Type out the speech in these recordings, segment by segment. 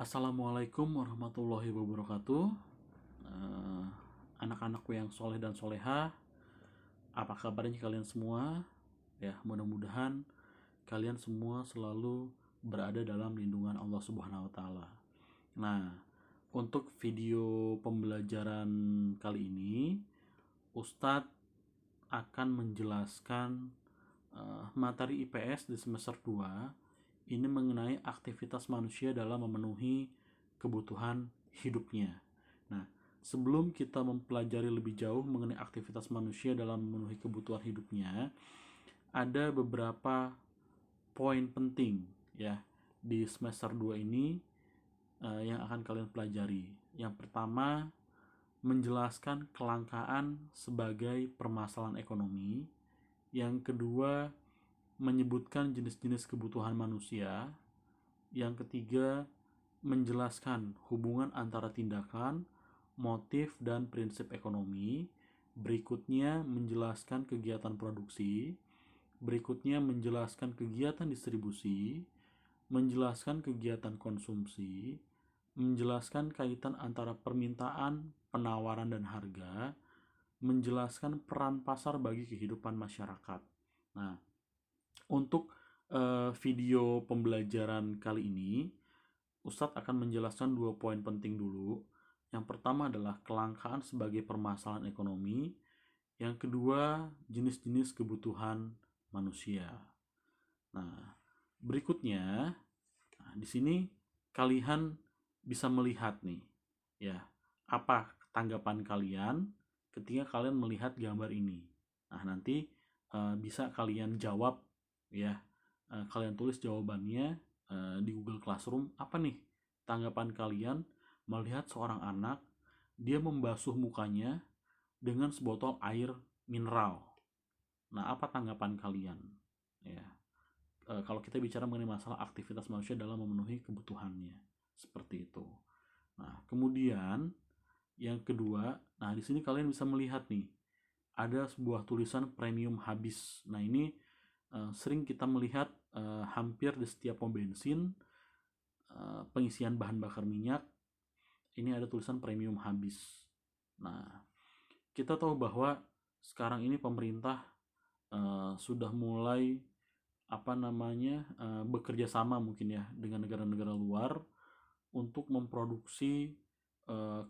Assalamualaikum warahmatullahi wabarakatuh. Eh, Anak-anakku yang soleh dan soleha, apa kabarnya kalian semua? Ya, mudah-mudahan kalian semua selalu berada dalam lindungan Allah Subhanahu wa Ta'ala. Nah, untuk video pembelajaran kali ini, Ustadz akan menjelaskan materi IPS di semester 2 ini mengenai aktivitas manusia dalam memenuhi kebutuhan hidupnya. Nah, sebelum kita mempelajari lebih jauh mengenai aktivitas manusia dalam memenuhi kebutuhan hidupnya, ada beberapa poin penting ya di semester 2 ini yang akan kalian pelajari. Yang pertama, menjelaskan kelangkaan sebagai permasalahan ekonomi. Yang kedua, menyebutkan jenis-jenis kebutuhan manusia. Yang ketiga, menjelaskan hubungan antara tindakan, motif, dan prinsip ekonomi. Berikutnya, menjelaskan kegiatan produksi. Berikutnya, menjelaskan kegiatan distribusi, menjelaskan kegiatan konsumsi, menjelaskan kaitan antara permintaan, penawaran, dan harga, menjelaskan peran pasar bagi kehidupan masyarakat. Nah, untuk video pembelajaran kali ini, Ustadz akan menjelaskan 2 poin penting dulu. Yang pertama adalah kelangkaan sebagai permasalahan ekonomi. Yang kedua, jenis-jenis kebutuhan manusia. Nah, berikutnya, di sini kalian bisa melihat nih, ya, apa tanggapan kalian ketika kalian melihat gambar ini. Nah, nanti bisa kalian jawab, ya, kalian tulis jawabannya di Google Classroom. Apa nih tanggapan kalian melihat seorang anak dia membasuh mukanya dengan sebotol air mineral? Nah, apa tanggapan kalian? Ya, kalau kita bicara mengenai masalah aktivitas manusia dalam memenuhi kebutuhannya, seperti itu. Nah, kemudian yang kedua, nah di sini kalian bisa melihat nih, ada sebuah tulisan premium habis. Nah, ini sering kita melihat hampir di setiap pom bensin, pengisian bahan bakar minyak, ini ada tulisan premium habis. Nah, kita tahu bahwa sekarang ini pemerintah sudah mulai bekerja sama mungkin ya dengan negara-negara luar untuk memproduksi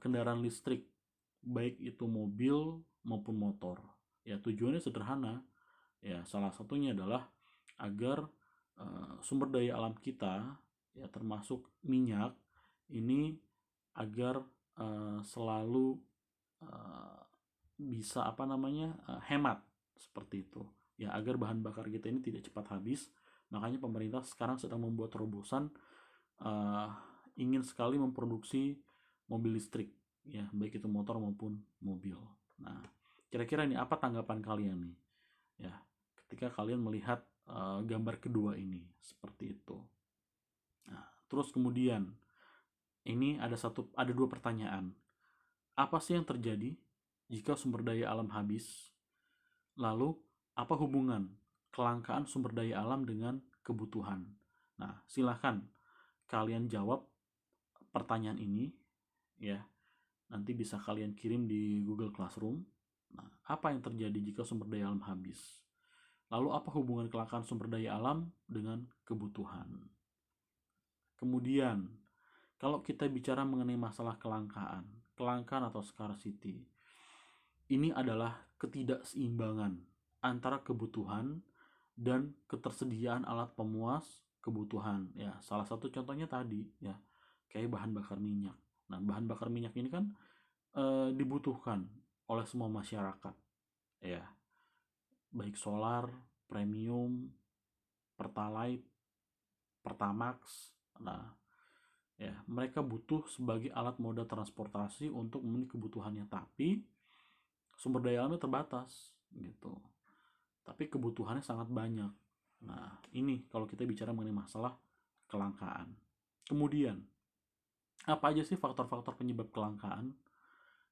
kendaraan listrik, baik itu mobil maupun motor. Ya, tujuannya sederhana. Ya, salah satunya adalah agar sumber daya alam kita, ya termasuk minyak, ini agar selalu uh, bisa hemat seperti itu. Ya, agar bahan bakar kita ini tidak cepat habis. Makanya pemerintah sekarang sedang membuat terobosan, uh, ingin sekali memproduksi mobil listrik, ya baik itu motor maupun mobil. Nah, kira-kira ini apa tanggapan kalian nih, ya ketika kalian melihat gambar kedua ini seperti itu. Nah, terus kemudian ini ada dua pertanyaan. Apa sih yang terjadi jika sumber daya alam habis? Lalu, apa hubungan kelangkaan sumber daya alam dengan kebutuhan? Nah, silahkan kalian jawab pertanyaan ini, ya. Nanti bisa kalian kirim di Google Classroom. Nah, apa yang terjadi jika sumber daya alam habis? Lalu, apa hubungan kelangkaan sumber daya alam dengan kebutuhan? Kemudian, kalau kita bicara mengenai masalah kelangkaan atau scarcity, ini adalah ketidakseimbangan antara kebutuhan dan ketersediaan alat pemuas kebutuhan. Ya, salah satu contohnya tadi ya, kayak bahan bakar minyak. Nah, bahan bakar minyak ini kan dibutuhkan oleh semua masyarakat. Ya, baik solar, premium, pertalite, pertamax. Nah, ya, mereka butuh sebagai alat moda transportasi untuk memenuhi kebutuhannya, tapi sumber daya alamnya terbatas gitu. Tapi kebutuhannya sangat banyak. Nah, ini kalau kita bicara mengenai masalah kelangkaan. Kemudian, apa aja sih faktor-faktor penyebab kelangkaan?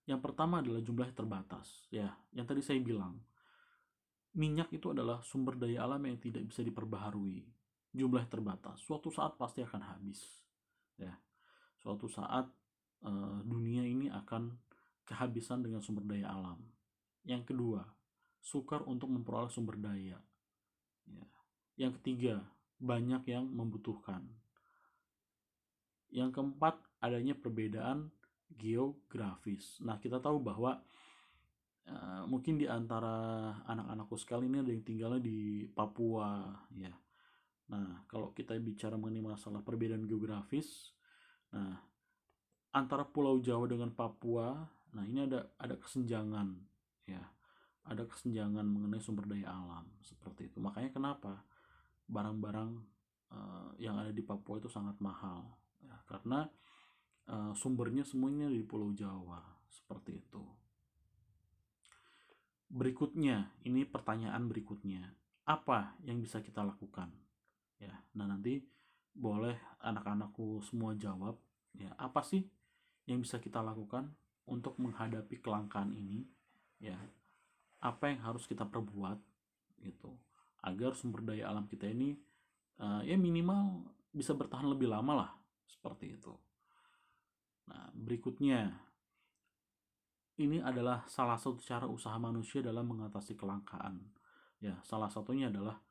Yang pertama adalah jumlahnya terbatas. Ya, yang tadi saya bilang, minyak itu adalah sumber daya alam yang tidak bisa diperbaharui. Jumlah terbatas, suatu saat pasti akan habis. Ya. suatu saat dunia ini akan kehabisan dengan sumber daya alam. Yang kedua, sukar untuk memperoleh sumber daya. Ya. Yang ketiga, banyak yang membutuhkan. Yang keempat, adanya perbedaan geografis. Nah, kita tahu bahwa mungkin di antara anak-anakku sekali ini ada yang tinggalnya di Papua, ya. Nah, kalau kita bicara mengenai masalah perbedaan geografis, nah, antara Pulau Jawa dengan Papua, nah ini ada kesenjangan, ya. Ada kesenjangan mengenai sumber daya alam seperti itu. Makanya kenapa barang-barang yang ada di Papua itu sangat mahal, ya, karena sumbernya semuanya di Pulau Jawa seperti itu. Berikutnya, ini pertanyaan berikutnya, apa yang bisa kita lakukan? Ya, nah nanti boleh anak-anakku semua jawab. Ya, apa sih yang bisa kita lakukan untuk menghadapi kelangkaan ini? Ya, apa yang harus kita perbuat gitu agar sumber daya alam kita ini ya minimal bisa bertahan lebih lama lah seperti itu. Nah, berikutnya, ini adalah salah satu cara usaha manusia dalam mengatasi kelangkaan. Ya, salah satunya adalah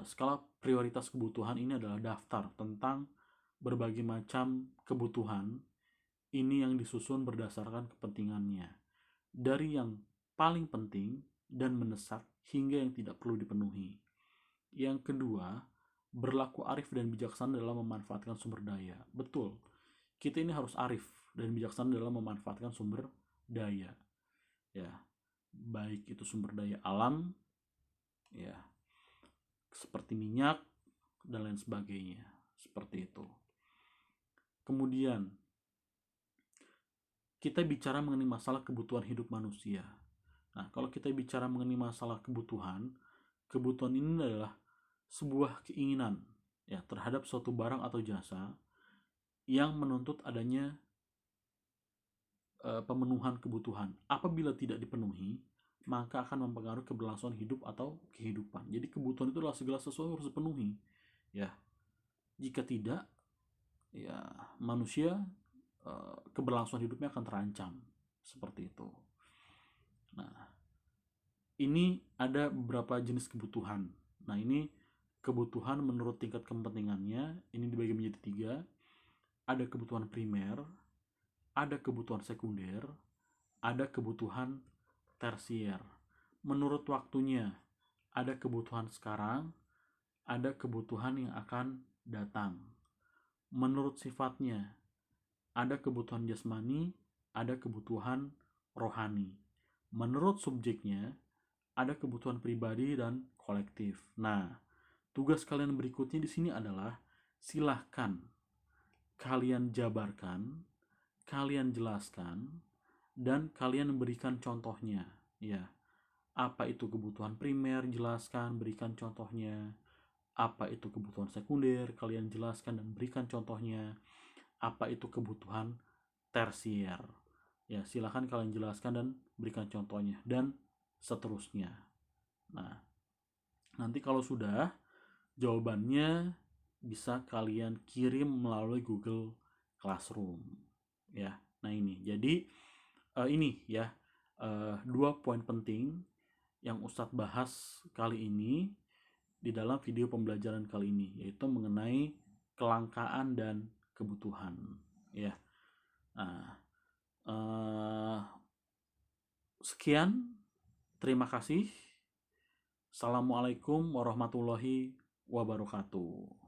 skala prioritas kebutuhan. Ini adalah daftar tentang berbagai macam kebutuhan. Ini yang disusun berdasarkan kepentingannya. Dari yang paling penting dan mendesak hingga yang tidak perlu dipenuhi. Yang kedua, berlaku arif dan bijaksana dalam memanfaatkan sumber daya. Betul, kita ini harus arif dan bijaksana dalam memanfaatkan sumber daya, ya, baik itu sumber daya alam, ya, seperti minyak dan lain sebagainya, seperti itu. Kemudian kita bicara mengenai masalah kebutuhan hidup manusia. Nah, kalau kita bicara mengenai masalah kebutuhan ini adalah sebuah keinginan, ya, terhadap suatu barang atau jasa yang menuntut adanya pemenuhan kebutuhan. Apabila tidak dipenuhi, maka akan mempengaruhi keberlangsungan hidup atau kehidupan. Jadi kebutuhan itu adalah segala sesuatu harus dipenuhi. Ya, jika tidak, ya manusia keberlangsungan hidupnya akan terancam seperti itu. Nah, ini ada beberapa jenis kebutuhan. Nah, ini kebutuhan menurut tingkat kepentingannya. Ini dibagi menjadi 3. Ada kebutuhan primer, ada kebutuhan sekunder, ada kebutuhan tersier. Menurut waktunya, ada kebutuhan sekarang, ada kebutuhan yang akan datang. Menurut sifatnya, ada kebutuhan jasmani, ada kebutuhan rohani. Menurut subjeknya, ada kebutuhan pribadi dan kolektif. Nah, tugas kalian berikutnya di sini adalah silahkan kalian jabarkan, kalian jelaskan, dan kalian berikan contohnya. Ya, apa itu kebutuhan primer, jelaskan, berikan contohnya. Apa itu kebutuhan sekunder, kalian jelaskan dan berikan contohnya. Apa itu kebutuhan tersier, ya silahkan kalian jelaskan dan berikan contohnya, dan seterusnya. Nah, nanti kalau sudah, jawabannya bisa kalian kirim melalui Google Classroom, ya. Nah, ini jadi ini ya 2 poin penting yang Ustadz bahas kali ini di dalam video pembelajaran kali ini, yaitu mengenai kelangkaan dan kebutuhan, ya. Nah, sekian, terima kasih. Assalamualaikum warahmatullahi wabarakatuh.